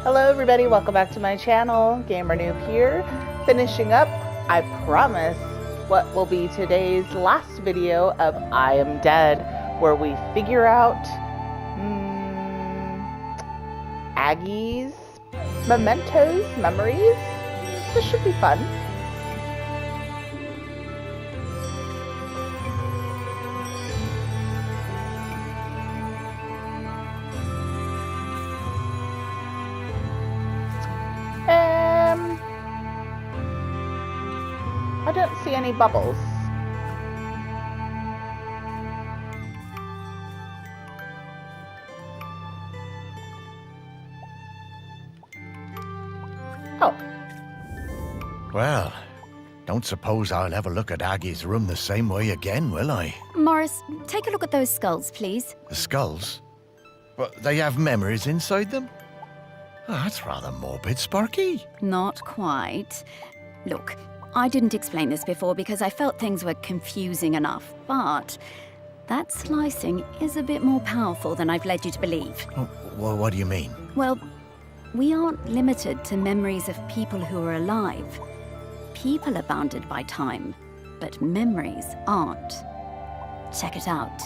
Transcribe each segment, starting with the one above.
Hello everybody, welcome back to my channel. Gamer Noob here, finishing up, I promise, what will be today's last video of I Am Dead, where we figure out Aggi's mementos, memories. This should be fun. I don't see any bubbles. Oh. Well, don't suppose I'll ever look at Aggi's room the same way again, will I? Morris, take a look at those skulls, please. The skulls? But they have memories inside them? Oh, that's rather morbid, Sparky. Not quite. Look, I didn't explain this before because I felt things were confusing enough, but that slicing is a bit more powerful than I've led you to believe. Oh, well, what do you mean? Well, we aren't limited to memories of people who are alive. People are bounded by time, but memories aren't. Check it out.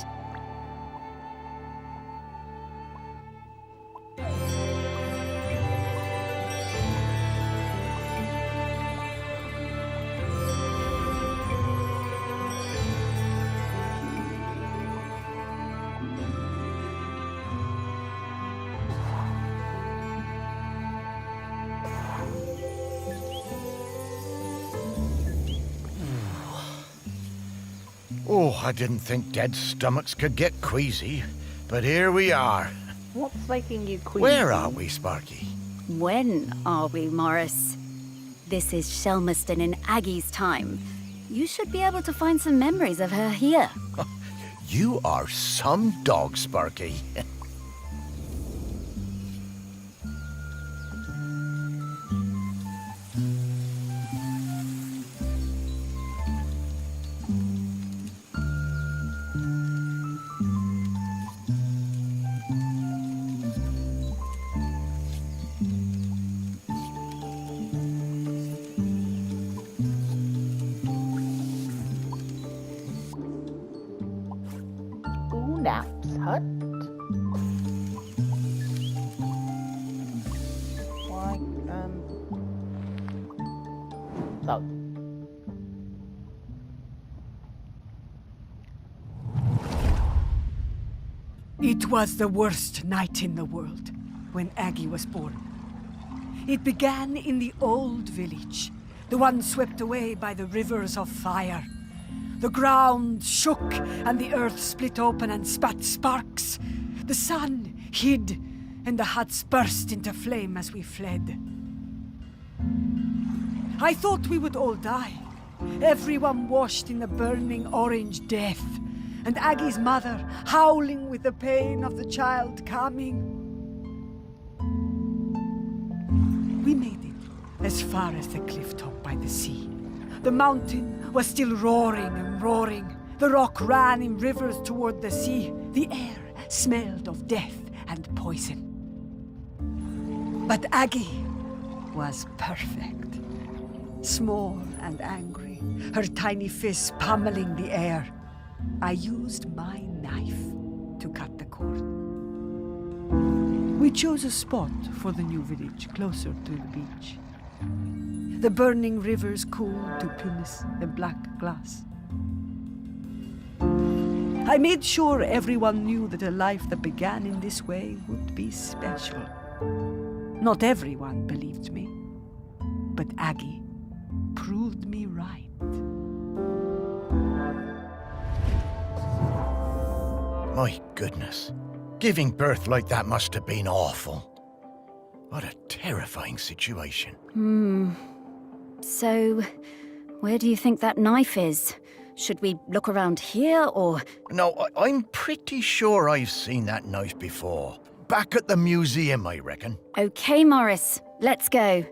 Oh, I didn't think dead stomachs could get queasy, but here we are. What's making you queasy? Where are we, Sparky? When are we, Morris? This is Shelmerston in Aggi's time. You should be able to find some memories of her here. You are some dog, Sparky. Naps hut. Why, so. It was the worst night in the world when Aggi was born. It began in the old village, the one swept away by the rivers of fire. The ground shook and the earth split open and spat sparks. The sun hid and the huts burst into flame as we fled. I thought we would all die, everyone washed in the burning orange death, and Aggi's mother howling with the pain of the child coming. We made it as far as the cliff top by the sea. The mountain was still roaring and roaring. The rock ran in rivers toward the sea. The air smelled of death and poison. But Aggi was perfect. Small and angry, her tiny fists pummeling the air. I used my knife to cut the cord. We chose a spot for the new village, closer to the beach. The burning rivers cooled to pumice and black glass. I made sure everyone knew that a life that began in this way would be special. Not everyone believed me, but Aggi proved me right. My goodness. Giving birth like that must have been awful. What a terrifying situation. So, where do you think that knife is? Should we look around here, or...? No, I'm pretty sure I've seen that knife before. Back at the museum, I reckon. Okay, Morris, let's go.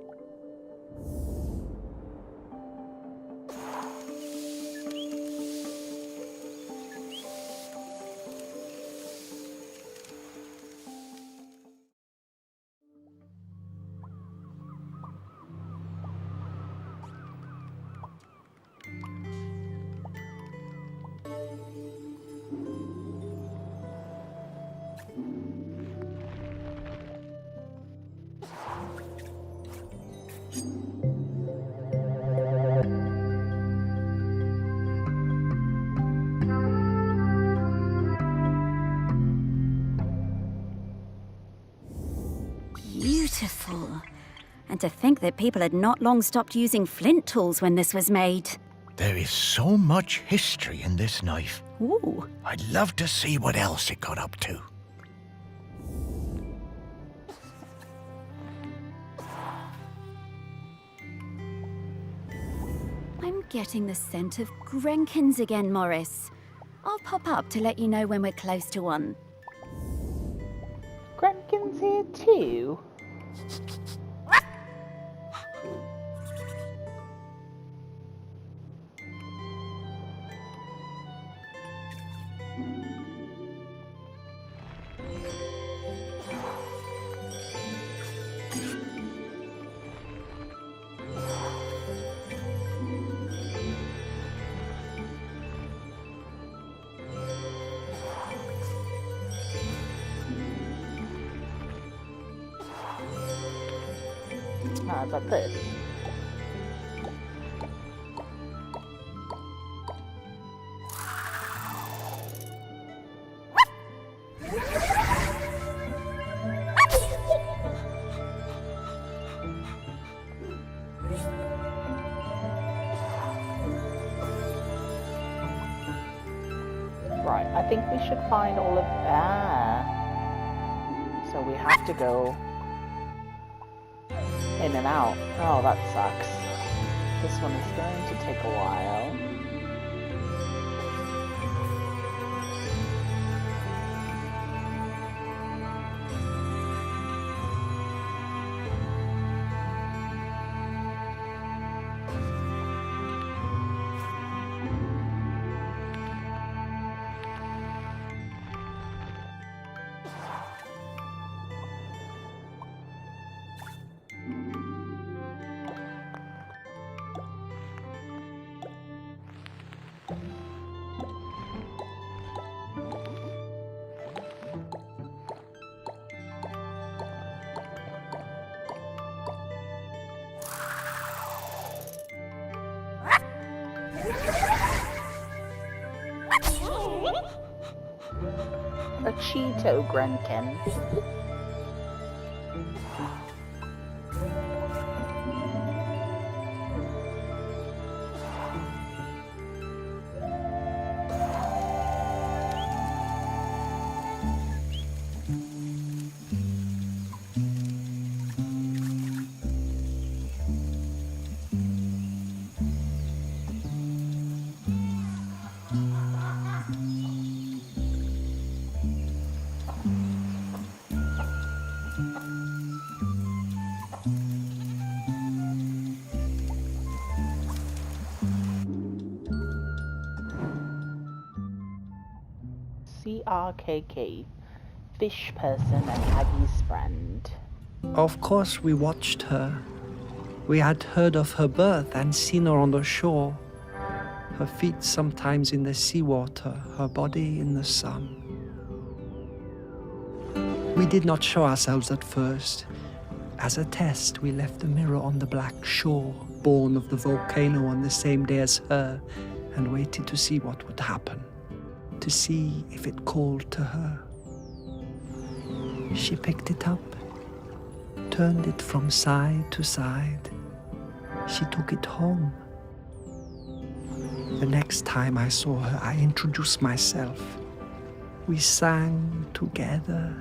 beautiful. And to think that people had not long stopped using flint tools when this was made. There is so much history in this knife. Ooh. I'd love to see what else it got up to. I'm getting the scent of Grenkins again, Morris. I'll pop up to let you know when we're close to one. Grenkin's here too. How about this? Right, I think we should find all of... So we have to go in and out. Oh, that sucks. This one is going to take a while. A Cheeto Grenkin. CRKK, fish person and Aggi's friend. Of course we watched her. We had heard of her birth and seen her on the shore. Her feet sometimes in the seawater, her body in the sun. We did not show ourselves at first. As a test, we left the mirror on the black shore, born of the volcano on the same day as her, and waited to see what would happen. To see if it called to her. She picked it up, turned it from side to side. She took it home. The next time I saw her, I introduced myself. We sang together,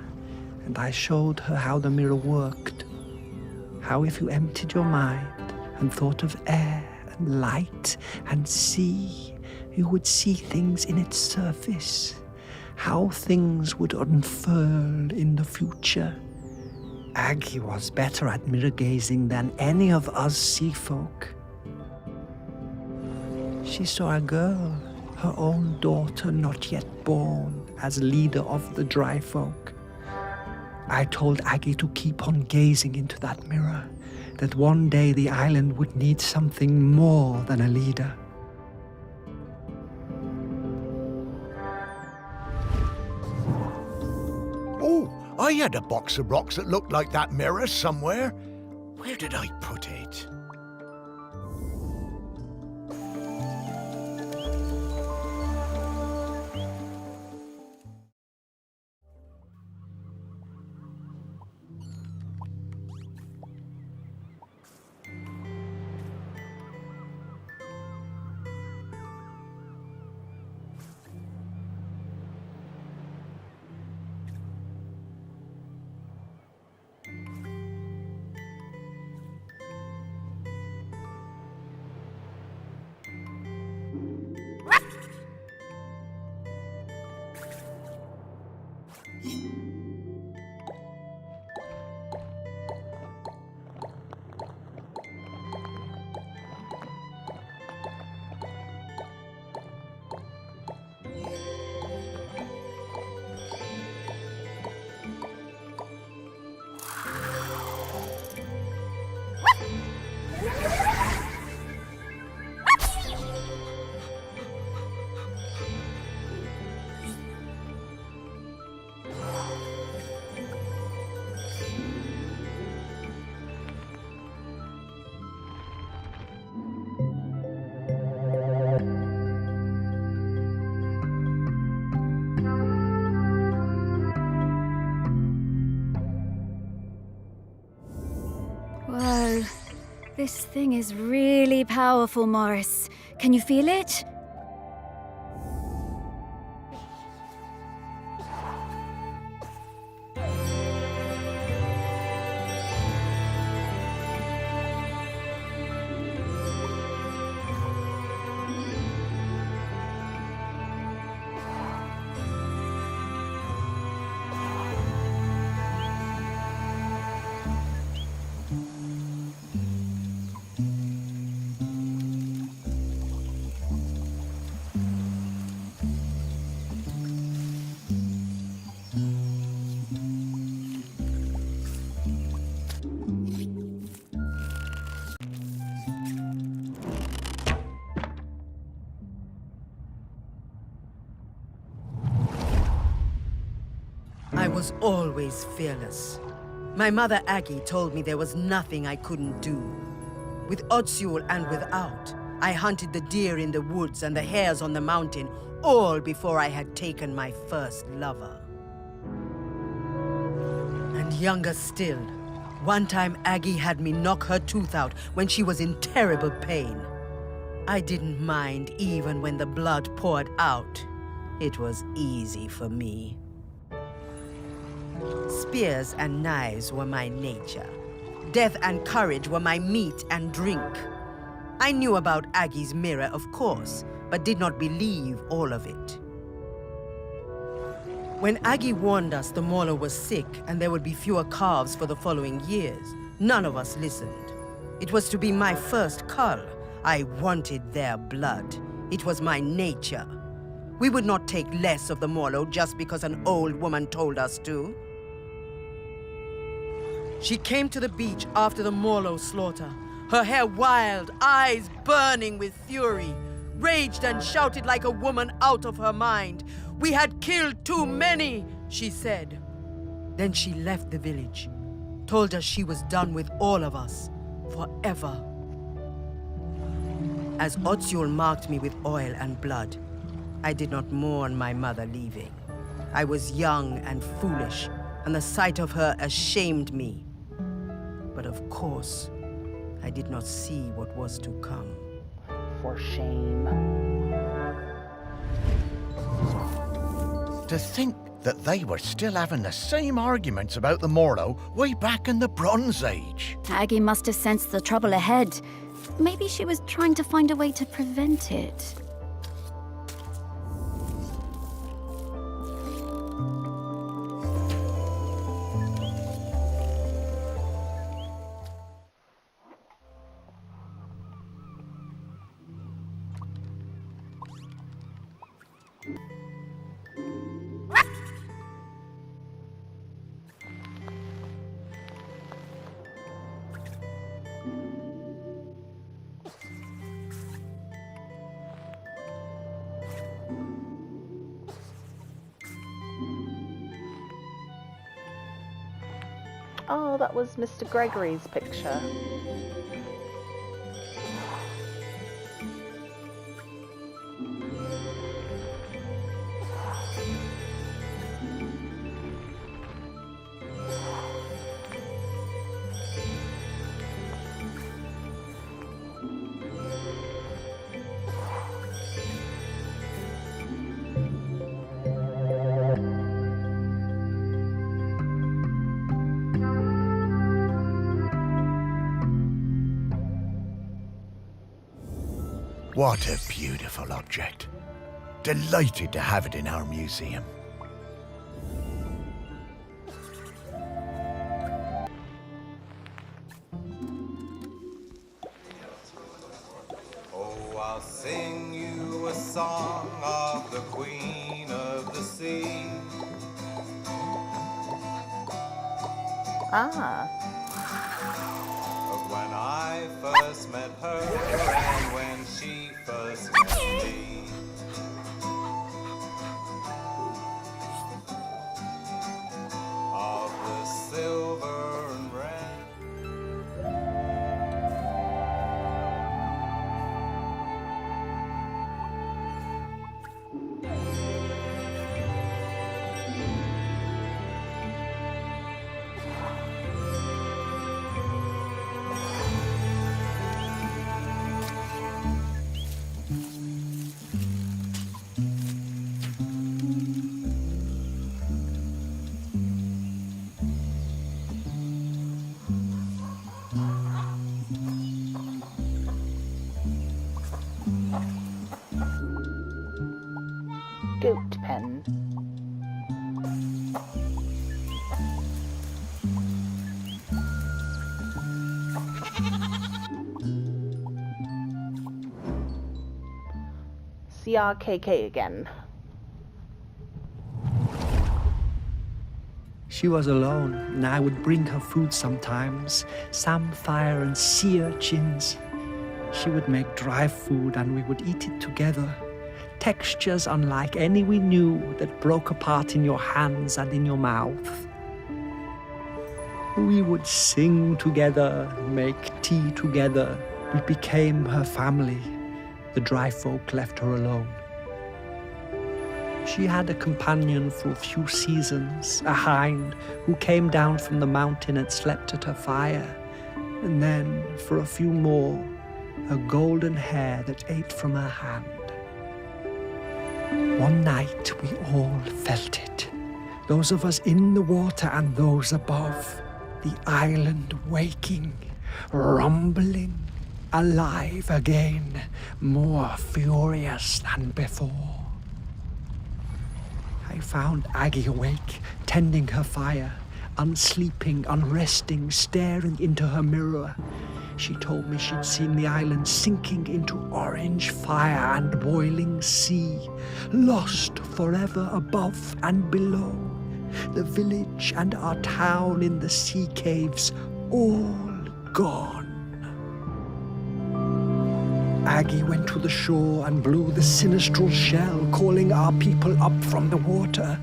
and I showed her how the mirror worked. How if you emptied your mind and thought of air and light and sea, you would see things in its surface, how things would unfurl in the future. Aggi was better at mirror gazing than any of us sea folk. She saw a girl, her own daughter not yet born, as leader of the dry folk. I told Aggi to keep on gazing into that mirror, that one day the island would need something more than a leader. Oh, I had a box of rocks that looked like that mirror somewhere. Where did I put it? Whoa. This thing is really powerful, Morris. Can you feel it? I was always fearless. My mother Aggi told me there was nothing I couldn't do. With Otsul and without, I hunted the deer in the woods and the hares on the mountain, all before I had taken my first lover. And younger still, one time Aggi had me knock her tooth out when she was in terrible pain. I didn't mind even when the blood poured out. It was easy for me. Spears and knives were my nature. Death and courage were my meat and drink. I knew about Aggi's mirror, of course, but did not believe all of it. When Aggi warned us the mauler was sick and there would be fewer calves for the following years, none of us listened. It was to be my first cull. I wanted their blood. It was my nature. We would not take less of the mauler just because an old woman told us to. She came to the beach after the Morlo slaughter, her hair wild, eyes burning with fury, raged and shouted like a woman out of her mind. "We had killed too many," she said. Then she left the village, told us she was done with all of us, forever. As Otsul marked me with oil and blood, I did not mourn my mother leaving. I was young and foolish, and the sight of her ashamed me. But of course, I did not see what was to come. For shame. To think that they were still having the same arguments about the Morlo way back in the Bronze Age. Aggi must have sensed the trouble ahead. Maybe she was trying to find a way to prevent it. Oh, that was Mr. Gregory's picture. What a beautiful object. Delighted to have it in our museum. Oh, I'll sing you a song of the Queen of the Sea. Ah. Of when I first met her and when she first met me. Of the silver and red. see ya, KK again. She was alone, and I would bring her food sometimes, samphire and sea urchins. She would make dry food and we would eat it together. Textures unlike any we knew that broke apart in your hands and in your mouth. We would sing together, make tea together. We became her family. The dry folk left her alone. She had a companion for a few seasons, a hind who came down from the mountain and slept at her fire. And then, for a few more, a golden hare that ate from her hand. One night we all felt it. Those of us in the water and those above. The island waking, rumbling, alive again, more furious than before. I found Aggi awake, tending her fire, unsleeping, unresting, staring into her mirror. She told me she'd seen the island sinking into orange fire and boiling sea, lost forever above and below. The village and our town in the sea caves, all gone. Aggi went to the shore and blew the sinistral shell, calling our people up from the water.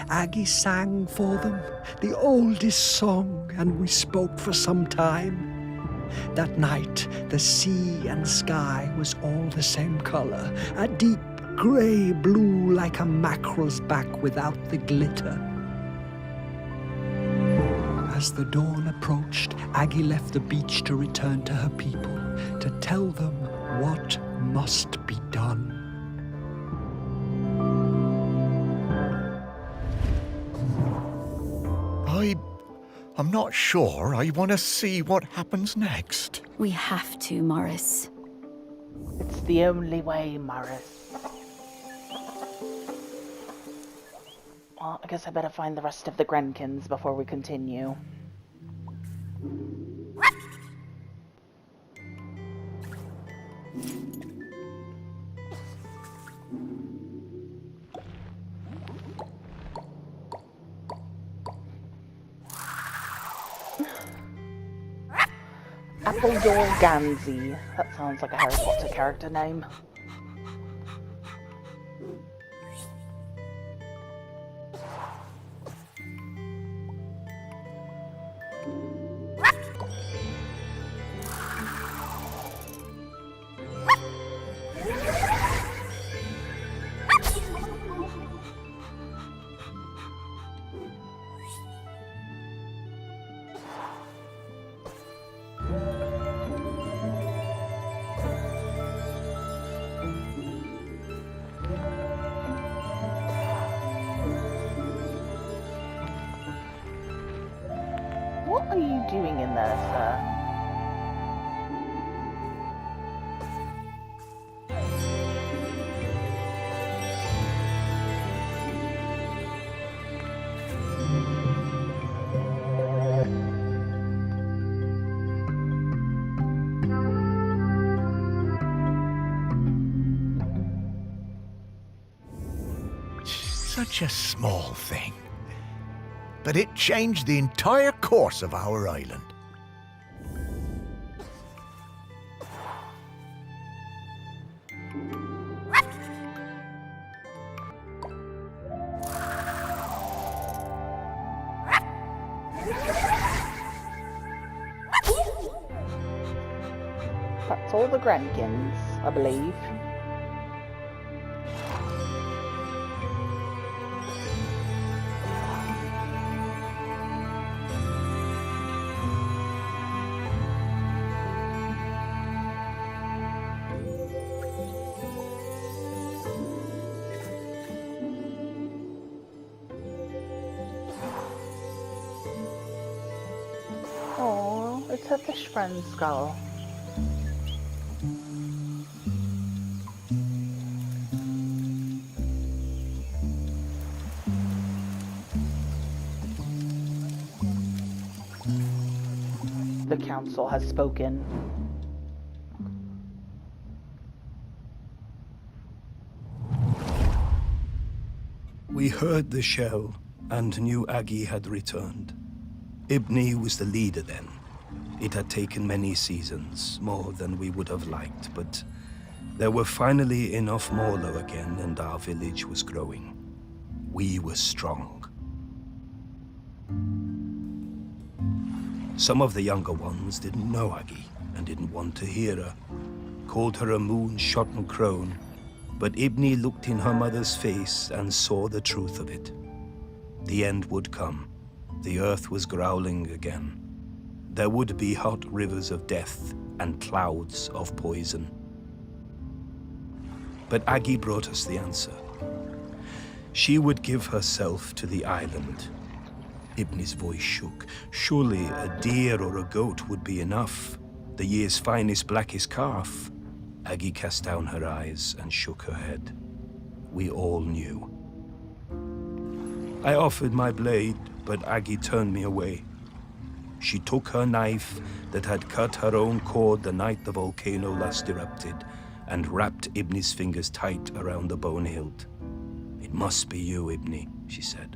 Aggi sang for them the oldest song, and we spoke for some time. That night, the sea and sky was all the same color, a deep grey blue like a mackerel's back without the glitter. As the dawn approached, Aggi left the beach to return to her people, to tell them what must be done. I'm not sure I want to see what happens next. We have to, Morris. It's the only way, Morris. Well, I guess I better find the rest of the Grenkins before we continue. Appledore Gansey. That sounds like a Harry Potter character name. What are you doing in there, sir? Such a small thing. But it changed the entire course of our island. That's all the Grenkins, I believe. Oh, it's her fish friend's skull. The council has spoken. We heard the shell and knew Aggi had returned. Ibni was the leader then. It had taken many seasons, more than we would have liked, but there were finally enough Morlo again and our village was growing. We were strong. Some of the younger ones didn't know Aggi and didn't want to hear her, called her a moon-shotten crone, but Ibni looked in her mother's face and saw the truth of it. The end would come. The earth was growling again. There would be hot rivers of death and clouds of poison. But Aggi brought us the answer. She would give herself to the island. Ibni's voice shook. Surely a deer or a goat would be enough. The year's finest, blackest calf. Aggi cast down her eyes and shook her head. We all knew. I offered my blade, but Aggi turned me away. She took her knife that had cut her own cord the night the volcano last erupted and wrapped Ibni's fingers tight around the bone hilt. It must be you, Ibni, she said,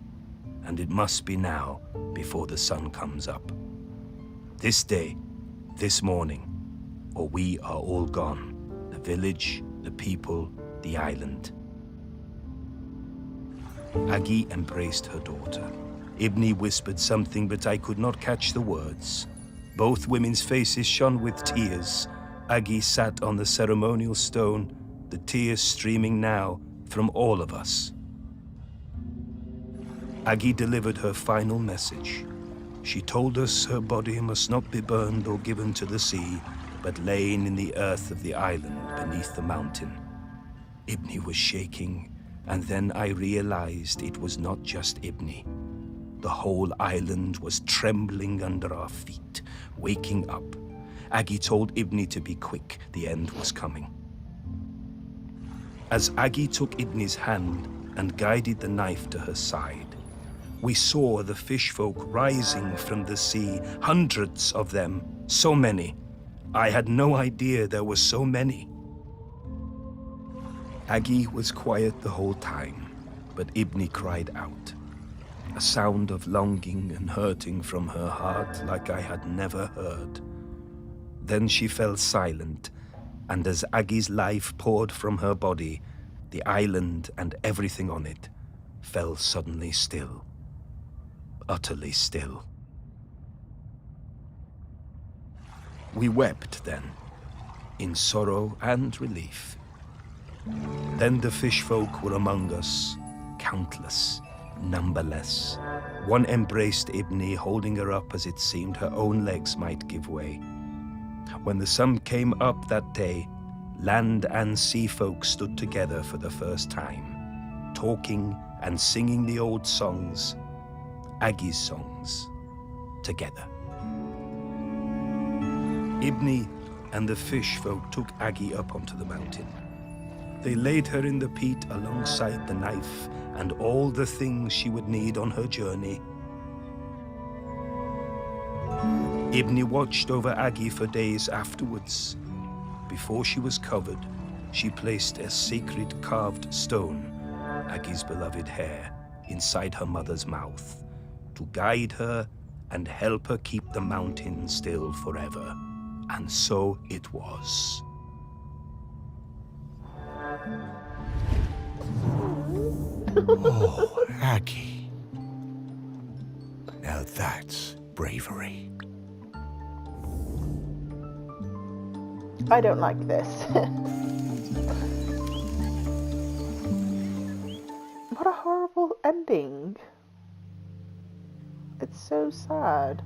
and it must be now before the sun comes up. This day, this morning, or we are all gone. The village, the people, the island. Aggi embraced her daughter. Ibni whispered something, but I could not catch the words. Both women's faces shone with tears. Aggi sat on the ceremonial stone, the tears streaming now from all of us. Aggi delivered her final message. She told us her body must not be burned or given to the sea, but lain in the earth of the island beneath the mountain. Ibni was shaking, and then I realized it was not just Ibni. The whole island was trembling under our feet, waking up. Aggi told Ibni to be quick, the end was coming. As Aggi took Ibni's hand and guided the knife to her side, we saw the fish folk rising from the sea, hundreds of them, so many. I had no idea there were so many. Aggi was quiet the whole time, but Ibni cried out. A sound of longing and hurting from her heart like I had never heard. Then she fell silent, and as Aggi's life poured from her body, the island and everything on it fell suddenly still. Utterly still. We wept then, in sorrow and relief. Then the fish folk were among us, countless, numberless. One embraced Ibni, holding her up as it seemed her own legs might give way. When the sun came up that day, land and sea folk stood together for the first time, talking and singing the old songs, Aggi's songs, together. Ibni and the fish folk took Aggi up onto the mountain. They laid her in the peat alongside the knife and all the things she would need on her journey. Ibni watched over Aggi for days afterwards. Before she was covered, she placed a sacred carved stone, Aggi's beloved hair, inside her mother's mouth, to guide her and help her keep the mountain still forever. And so it was. Oh, Aggi. Now that's bravery. I don't like this. What a horrible ending. It's so sad.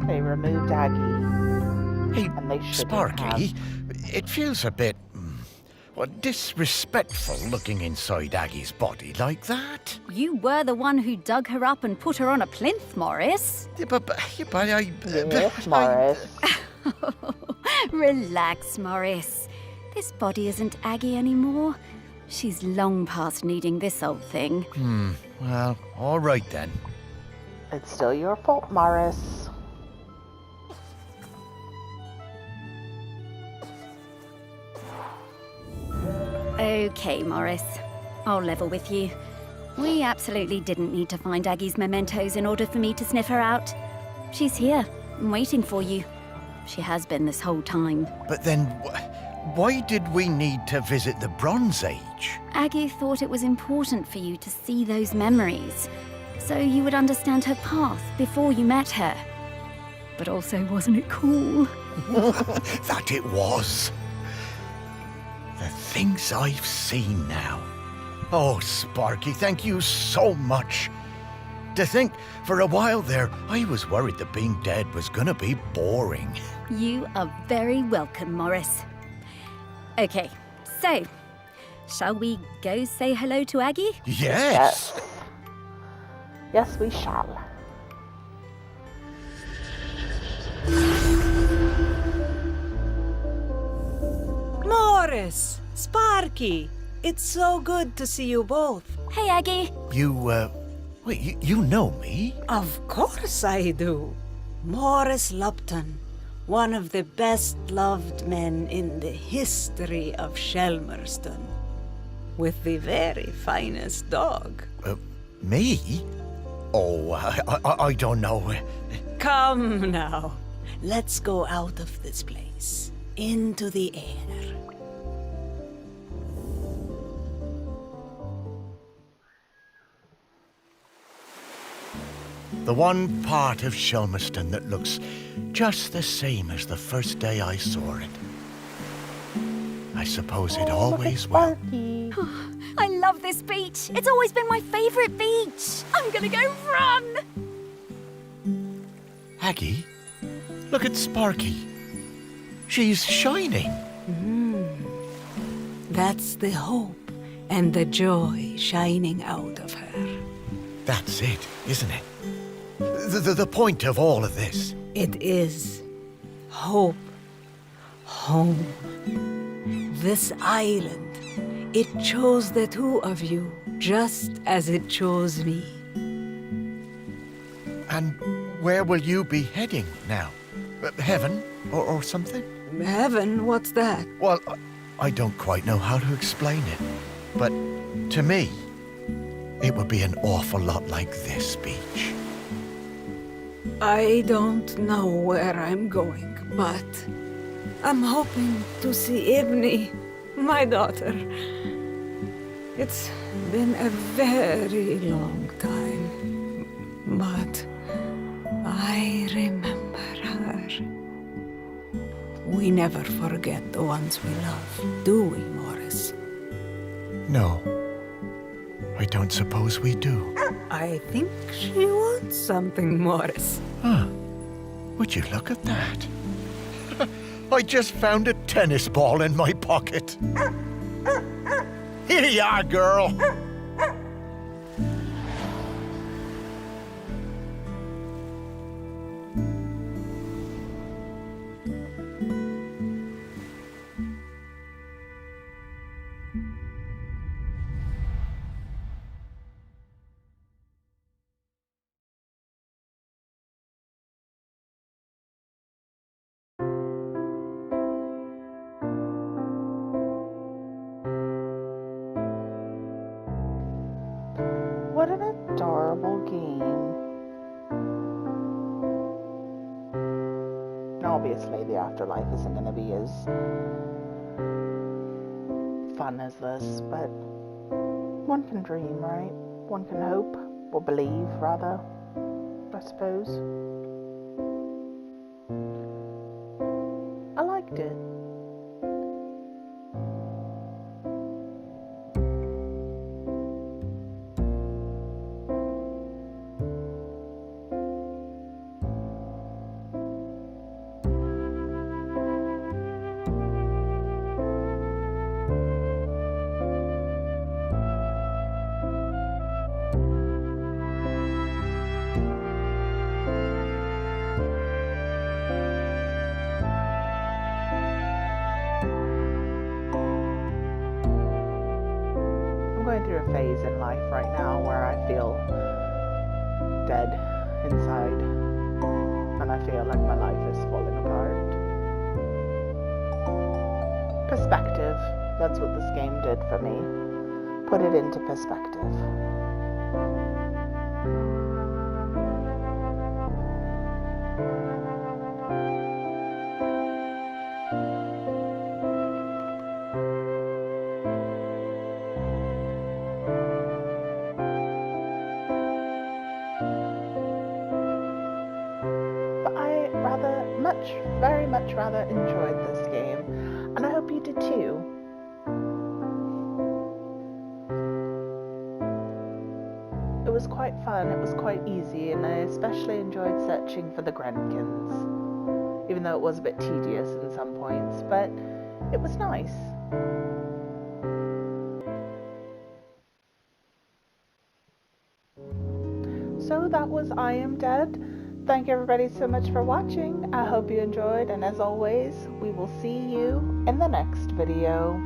They removed Aggi. Hey, And they shouldn't Sparky, have. it feels a bit What disrespectful looking inside Aggie's body like that. You were the one who dug her up and put her on a plinth, Morris. Yeah, but I... Yes, Morris. Relax, Morris. This body isn't Aggie anymore. She's long past needing this old thing. Well, all right then. It's still your fault, Morris. Okay, Morris. I'll level with you. We absolutely didn't need to find Aggie's mementos in order for me to sniff her out. She's here, waiting for you. She has been this whole time. But then, why did we need to visit the Bronze Age? Aggie thought it was important for you to see those memories, so you would understand her path before you met her. But also, wasn't it cool? That it was. The things I've seen now. Oh, Sparky, thank you so much. To think, for a while there, I was worried that being dead was gonna be boring. You are very welcome, Morris. Okay, so, shall we go say hello to Aggie? Yes. Yes, we shall. Morris, Sparky, it's so good to see you both. Hey, Aggie. Wait, you know me? Of course I do. Morris Lupton, one of the best-loved men in the history of Shelmerston, with the very finest dog. Me? Oh, I don't know. Come now, let's go out of this place, into the air. The one part of Shelmerston that looks just the same as the first day I saw it. I suppose it always will. Sparky. I love this beach. It's always been my favorite beach. I'm gonna go run. Aggie, look at Sparky. She's shining. That's the hope and the joy shining out of her. That's it, isn't it? The point of all of this. It is hope, home. This island, it chose the two of you just as it chose me. And where will you be heading now? Heaven or something? Heaven, what's that? Well, I don't quite know how to explain it. But to me, it would be an awful lot like this beach. I don't know where I'm going, but I'm hoping to see Ibni, my daughter. It's been a very long time, but I remember her. We never forget the ones we love, do we, Morris? No, I don't suppose we do. I think she wants something, Morris. Huh. Would you look at that? I just found a tennis ball in my pocket. Here you are, girl. What an adorable game. Obviously, the afterlife isn't going to be as fun as this, but one can dream, right? One can hope, or believe, rather, I suppose. I liked it. going through a phase in life right now where I feel dead inside, and I feel like my life is falling apart. Perspective, that's what this game did for me. Put it into perspective. Very much rather enjoyed this game, and I hope you did too. It was quite fun, it was quite easy, and I especially enjoyed searching for the Grenkins, even though it was a bit tedious in some points, but it was nice. So that was I Am Dead. Thank you everybody so much for watching. I hope you enjoyed, and as always, we will see you in the next video.